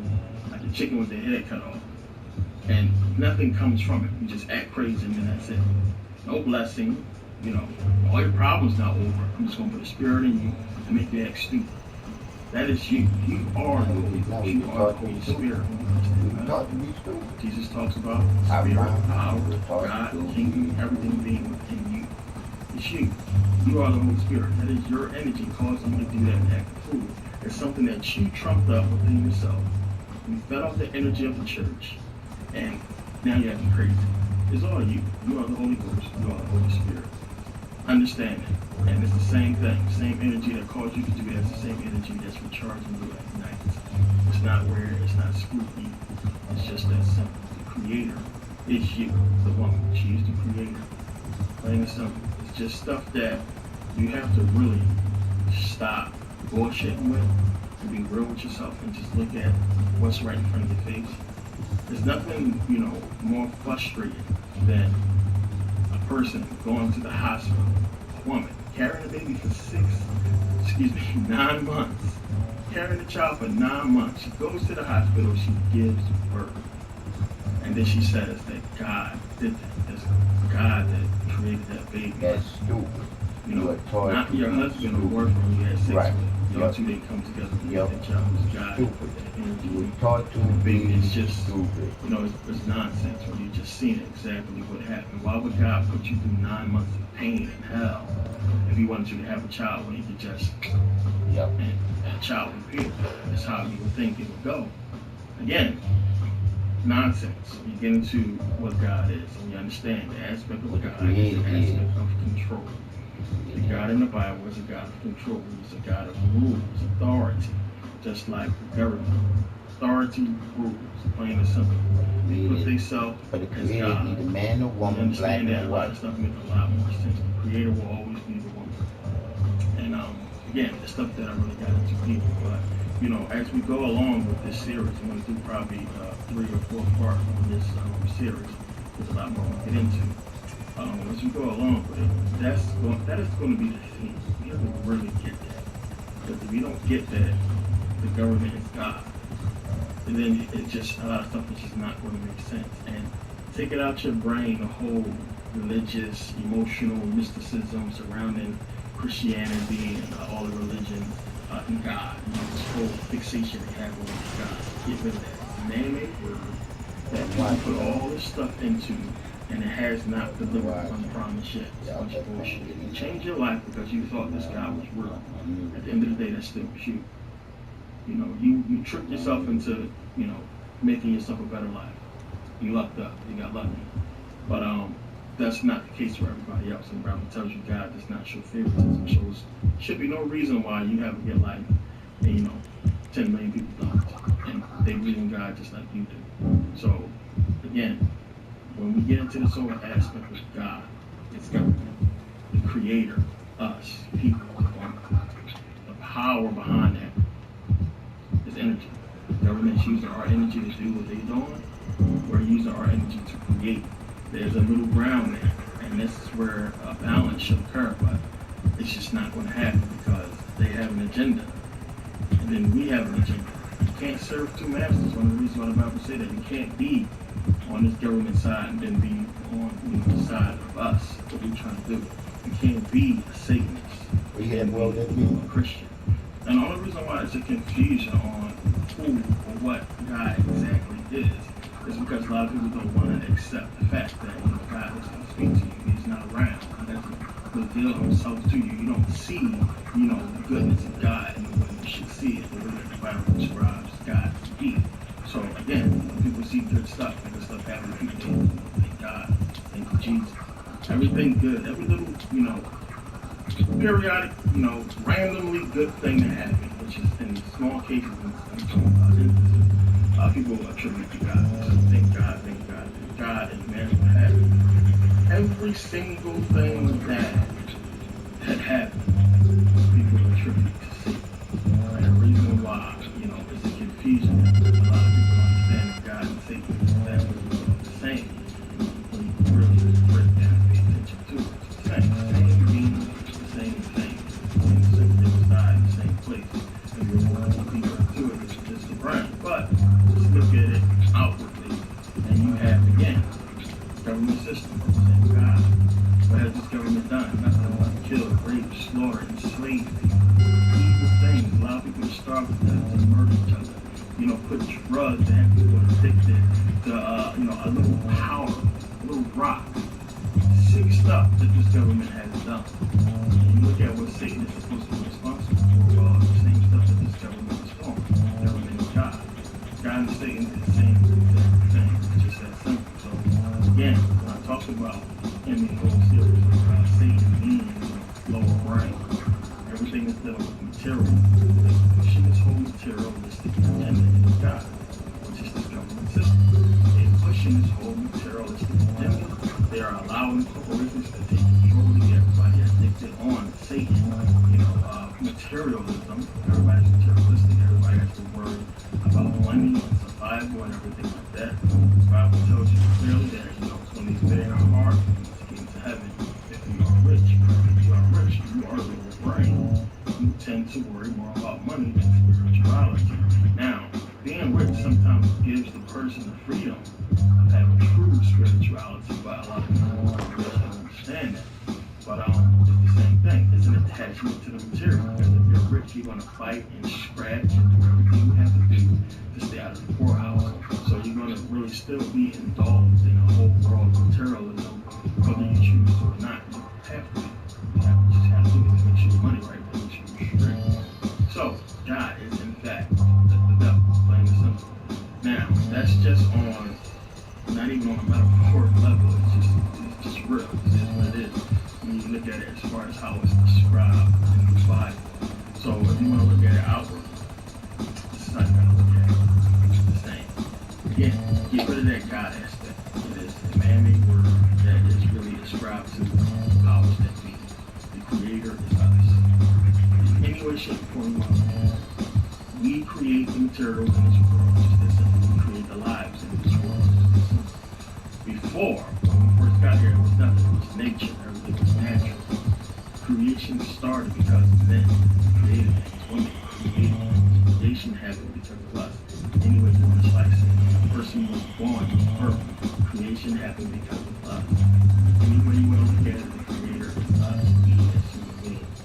[SPEAKER 1] like a chicken with their head cut off. And nothing comes from it. You just act crazy and then that's it. No blessing, you know, all your problems not over. I'm just going to put a spirit in you and make you act stupid. That is you. You are the Holy Ghost. You are the Holy Spirit. Jesus talks about spirit, power, God, kingdom, everything being within you. It's you. You are the Holy Spirit. That is your energy causing you to do that and act a fool. It's something that you trumped up within yourself. You fed off the energy of the church, and now you're acting crazy. It's all you. You are the Holy Ghost. You are the Holy Spirit. Understand it. And it's the same thing. The same energy that caused you to do that is the same energy that's recharging you at night. It's not weird. It's not spooky. It's just that simple. The Creator is you, the woman. She is the Creator. Plain and simple. It's just stuff that you have to really stop bullshitting with and be real with yourself and just look at what's right in front of your face. There's nothing, you know, more frustrating than a person going to the hospital, a woman, carrying a baby for 9 months, carrying a child for 9 months. She goes to the hospital, she gives birth. And then she says that God did that. It's God that created that baby.
[SPEAKER 9] That's stupid.
[SPEAKER 1] You know, not your husband or boyfriend you had sex with. Y'all two didn't come together to get that child. It's God.
[SPEAKER 9] Stupid.
[SPEAKER 1] That energy.
[SPEAKER 9] You taught to be
[SPEAKER 1] It's just
[SPEAKER 9] stupid.
[SPEAKER 1] You know, it's nonsense when you just seen exactly what happened. Why would God put you through 9 months of pain and hell if He wanted you to have a child when He could just and a child would appear? That's how you would think it would go. Again, nonsense. You get into what God is and you understand the aspect of God is the aspect of control. The God in the Bible is a God of control. He's a God of rules, authority, just like the government. Authority, rules, plain and simple. They put themselves as God.
[SPEAKER 9] Need a man or woman, black and white.
[SPEAKER 1] Stuff makes a lot more sense. The Creator will always be the woman. And again, the stuff that I really got into deep. But you know, as we go along with this series, I'm going to do probably 3 or 4 parts on this series. There's a lot more to get into. As we go along with it, that is going to be the theme. We have to really get that. Because if we don't get that, the government is God. And then it's just a lot of stuff is just not going to make sense. And take it out your brain, the whole religious, emotional mysticism surrounding Christianity and all the religion and God. You know, this whole fixation they have on God. Get rid of that. It's a man-made word that people put all this stuff into, and it has not delivered on the promise yet. It's a bunch of bullshit. You change your life because you thought this God was real. At the end of the day, that's still you. You know, you tricked yourself into, you know, making yourself a better life. You lucked up. You got lucky. But that's not the case for everybody else. And the Bible tells you God does not show favoritism. Shows should be no reason why you have a good life and, you know, 10 million people don't. And they believe in God just like you do. So, again, when we get into this whole aspect of God, it's government, the Creator, us, people, the power behind that is energy. The government's using our energy to do what they're doing. We're using our energy to create. There's a middle ground there, and this is where a balance should occur, but it's just not going to happen because they have an agenda, and then we have an agenda. You can't serve two masters. One of the reasons why the Bible says that you can't be on this government side and then be on the side of us, what we're trying to do. You can't be a Satanist. You can't be a Christian. And the only reason why it's a confusion on who or what God exactly is because a lot of people don't want to accept the fact that, you know, God is going to speak to you. He's not around. He doesn't reveal himself to you. You don't see, you know, the goodness of God in the way you should see it, the way that the Bible describes God to be. So again, when people see good stuff, and good stuff happening, people thank God, thank you, Jesus. Everything good, every little, you know, periodic, you know, randomly good thing that happens, which is in small cases, people attribute to God. So thank God, thank God, thank God, and man will happen. Every single thing that had happened, people attribute to sin. why, it's a confusion. A lot of people understand that God and Satan is the same. When you really break down and pay attention to it, it's the same being, the same thing. They reside in the same place. And we're more deeper into it, it's just the brain. But just look at it outwardly, and you have, again, government system of the same God. What has this government done? Nothing but kill, rape, slaughter, enslave people. Evil things. Allow people to starve to death, to murder each other. Put drugs and have people addicted to, a little powder, a little rock. Sick stuff that this government has done. And you look at what Satan is supposed to be responsible for, the same stuff that this government is for. The government is God. God and Satan is the same thing. It's just that simple. So, again, when I talked about in the whole series of Satan being lower brain, everything is dealing with material. It's pushing this whole materialistic agenda into God, which is this government system. They're pushing this whole materialistic agenda. They are allowing corporations to take control to get everybody addicted on Satan. Materialism. Everybody's materialistic. Everybody has to worry about money and survival and everything like that. The Bible tells you clearly that it's going to be very hard to get into heaven if you are rich. If you are rich, you are a little brain. You tend to worry more about money than spirituality. Now, being rich sometimes gives the person the freedom of having true spirituality, but a lot of people don't understand that. But it's the same thing. It's an attachment to the material. Because if you're rich, you're going to fight and scratch and do everything you have to do to stay out of the poorhouse. So you're going to really still be indulged in a whole world of materialism, whether you choose to or not. You have to. You just have to make sure your money right, make sure you're straight. So God is in fact the devil, plain and simple. Now that's just on, not even on a metaphoric level. It's just real. It's just what it is. When you look at it as far as how it's described in the Bible. So if you want to look at it outward, this is how you got to look at it. It's the same. Again, get rid of that God aspect. It is a man-made word that is really ascribed to the powers that be. The Creator is us. In any way, shape, or form, we create the materials in this world, just as simple. We create the lives in this world, just as simple. Before, when we first got here, it was nothing. It was nature. Everything was natural. Creation started because of men. Created women. Creation happened because of us. Anyway, you want to slice it. The person was born was birth. Creation happened because of us. Anyway, you want to look at it, the Creator is us. We as human beings.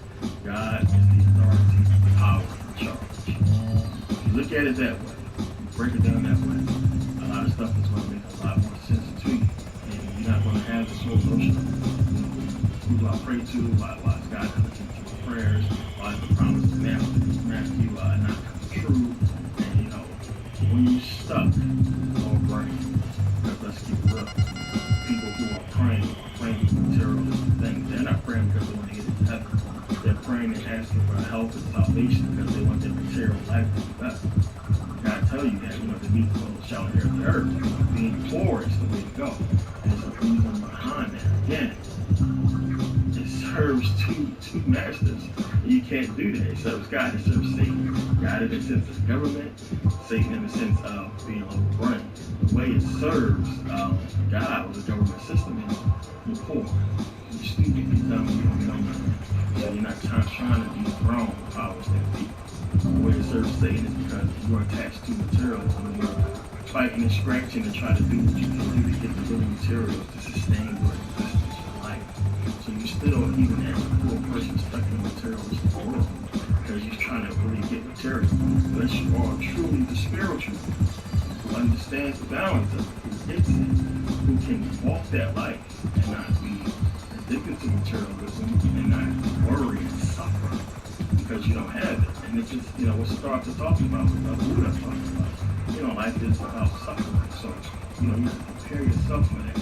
[SPEAKER 1] God is the authority, the power, the charge. If you look at it that way, you break it down that way, a lot of stuff is going to make a lot more sense to you. And you're not going to have this whole notion of who do I pray to, why is God not listening to my prayers, why is the promise of Matthew not coming true. And when you're stuck on brain, because let's keep it real, people who are praying for materialistic things, they're not praying because they want to get into heaven. They're praying and asking for help and salvation because they want their material life to be better. God tell you that, the meek shall inherit the earth. Being poor is the way to go. There's a reason behind that. Again, it serves two masters. You can't do that. It serves God, it serves Satan. God in the sense of government, Satan in the sense of being on the brain. The way it serves God or the government system is you're poor, you're stupid, you're dumb, you don't know nothing. So you're not trying to dethrone the powers that be. The way it serves Satan is because you're attached to materials and you're fighting and scratching to try to do what you can do to get the living materials to sustain your existence, your life. So you're still, even as a poor person, stuck in the materialistic world because you're trying to really get material. Unless you are truly the spiritual, who understands the balance of it, who gets it, who can walk that life and not be addicted to materialism and not worry and suffer because you don't have it. And it's just, what starts to talk about, what Buddha talks about. Life is about suffering. So, you have to prepare yourself for that.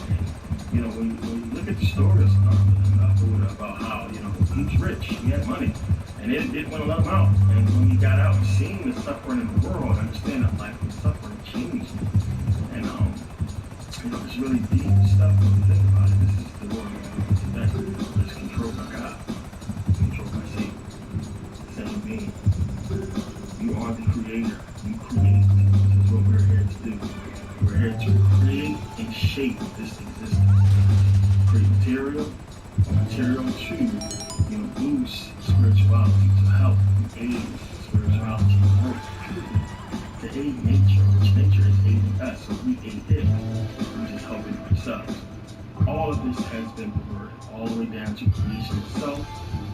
[SPEAKER 1] And, when you look at the stories about Buddha, about how, he's rich, he had money, and it didn't want to let him out. And when he got out and seen the suffering in the world, understand that life and suffering changed. And, it's really deep stuff when you think about it. This is the world today. It's controlled by God. It's controlled by Satan. Same being. You are the creator. You create things. That's what we're here to do. We're here to create and shape this existence. Create material to, boost spirituality, to help aid spirituality, to aid nature, which nature is aiding us, so we aid it. We're just helping ourselves. All of this has been perverted, all the way down to creation itself,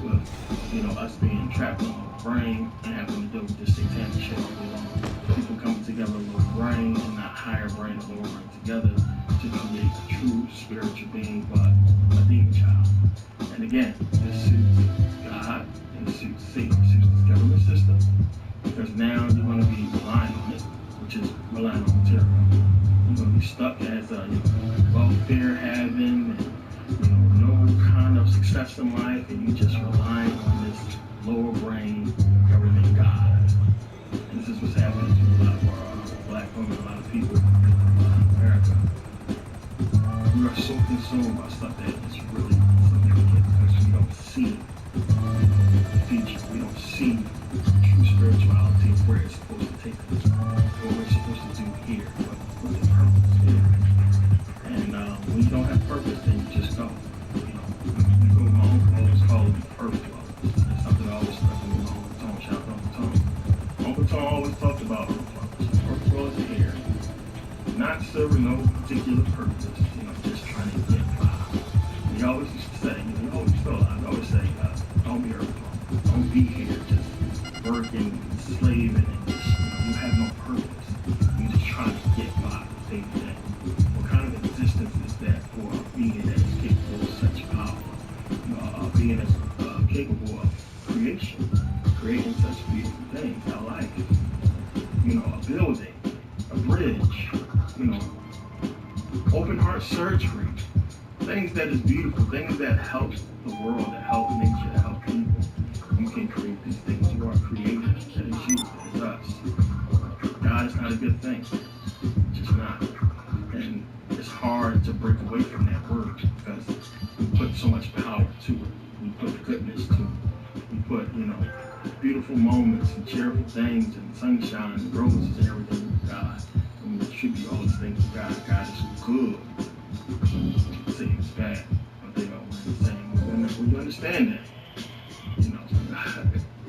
[SPEAKER 1] with us being trapped in our brain and having to deal with this satanic shit all day long. People coming together, lower brain and not higher brain and lower brain together to create a true spiritual being, but a demon child. And again, this suits God and this suits Satan, this suits this government system, because now you're going to be relying on it, which is relying on material. You're going to be stuck as a welfare having and no kind of success in life, and you just relying on this lower brain government God. And this is what's happening to a lot of our black women, a lot of people in America. We are so consumed by stuff that is really significant because we don't see the future. We don't see true spirituality, where it's supposed to take us, what we're supposed to do here, what the purpose is. And when you don't have purpose, then you just go. You go, my uncle always called me earth dwellers. That's something I always stuck in my Uncle Tom, shout out Uncle Tom. Uncle Tom always talked about earth dwellers. Earth dwellers are here, not serving no particular purpose, just trying to get by. He always used to say, he always felt, I always say, don't be earth dwellers. Don't be here just working, slaving, and just, you have no purpose. You're just trying to get by day to day. What kind of existence is that for a being that is capable of such power? A being that's capable of creating such beautiful things, our life. A building, a bridge, open heart surgery, things that is beautiful, things that help the world, that help nature, that help people. You can create these things. You are creators. That is you. That is us. God is not a good thing. It's just not. And it's hard to break away from that word because we put so much power to it. We put goodness to it. We put, beautiful moments and cheerful things and sunshine and roses and everything with God. And we attribute all these things to God. God is good. Say it's bad, but they are the same. When you understand that,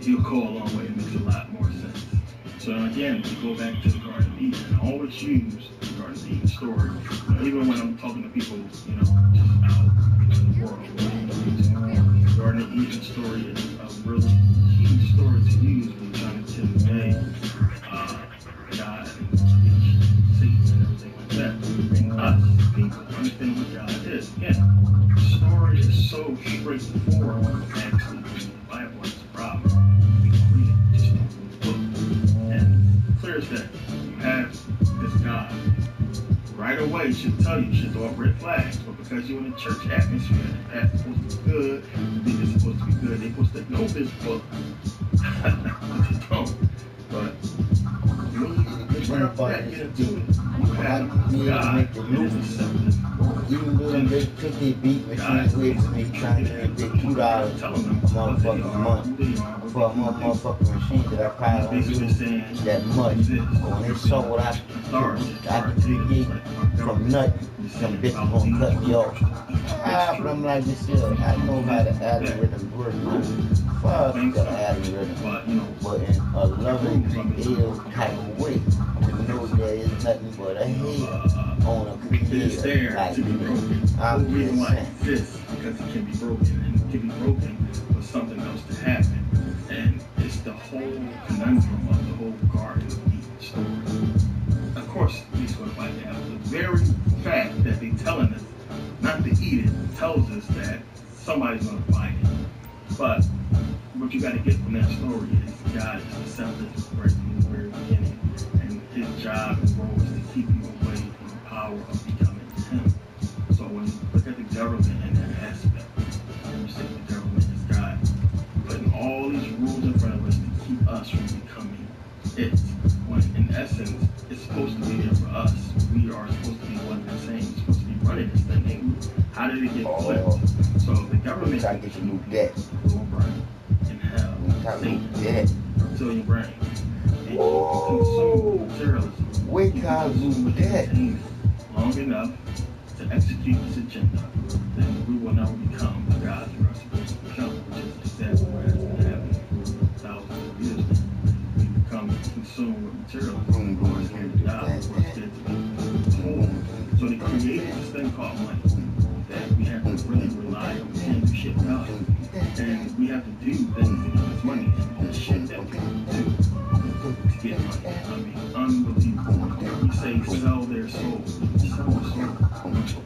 [SPEAKER 1] you'll go a long way. It makes a lot more sense. So again, we go back to the Garden of Eden. I always use the Garden of Eden story, even when I'm talking to people, just out in the world. The Garden of Eden story is a really key story to use when you're trying to convey God and Satan and everything like that. And us, people, understand what God is. Again, the story is so straightforward when you actually read the Bible. It's a problem. You can read it, just don't read the book. And clear as that, you have this God. Right away, should tell you, should throw up red flags. But because you're in a church atmosphere, and that's supposed to be good, the thing is supposed to be good, they're supposed to know this book. They don't. But
[SPEAKER 9] even though they took their beat machines away from me, trying to get $2 a motherfucking month for a motherfucking machine that I probably don't use that much. But when they saw what I could create from nothing, some bitches gonna cut me off. But I'm like this here, I know how the algorithm works. Fuck the algorithm, but in a loving, ill type of way. To know there is nothing but a head on a creator like me. I'm just saying.
[SPEAKER 1] Because it can be broken, and it can be broken for something else to happen. And it's the whole conundrum of the whole Garden of Eden story. Of course, these go by now. The very fact that they're telling us not to eat it tells us that somebody's going to fight it. But what you got to get from that story is God is deceptive right from the very beginning. And his job and role is to keep you away from the power of becoming him. So when you look at the government in that aspect, and you say the government is God, putting all these rules in front of us to keep us from becoming it, when in essence, it's supposed to be there for us. We are supposed to be one and the same. It's supposed to be running this thing. How did it get flipped? So the government
[SPEAKER 9] I get you debt.
[SPEAKER 1] Right in hell. Satan. Reptilian brain. consume materialism.
[SPEAKER 9] Wait till I lose that.
[SPEAKER 1] Long enough to execute this agenda, then we will never become the gods we're supposed to become, which is exactly what has been happening for thousands of years now. We become consumed with materialism, we're scared to die, we're scared to be whole. So they created this thing called money that we have to really rely on. We can't do shit without it. And we have to do things to get this money. And the shit that people do to get money. I mean, unbelievable. We say sell their soul. Sell their soul.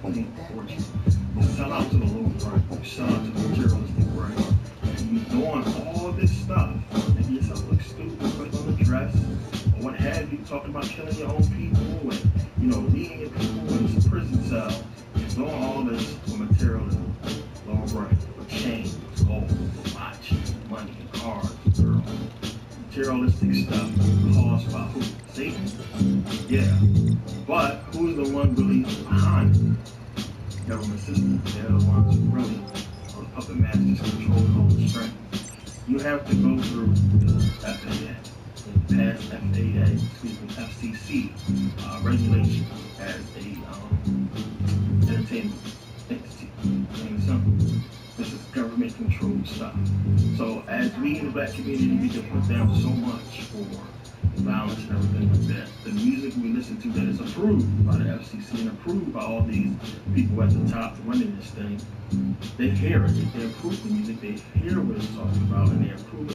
[SPEAKER 1] You sell out to the low right. You sell out to the materialistic right. And you're doing all this stuff. And you yourself look stupid, putting on the dress, or what have you, talking about killing your own people, and, you know, leading your people into prison cells. You're doing all this for materialism. Low right. For chains, gold, watches, money, cars, girls. Materialistic stuff caused by who? Satan? Yeah. But who's the one really behind it? Government systems. They're the ones who really are the puppet masters controlling all the strength. You have to go through the FAA, the past FCC regulation as a entertainment entity. This is government controlled stuff. So as we in the black community, we can put down so much for violence and everything like that. The music we listen to that is approved by the FCC and approved by all these people at the top running this thing, they hear it. They approve the music, they hear what it's talking about, and they approve it.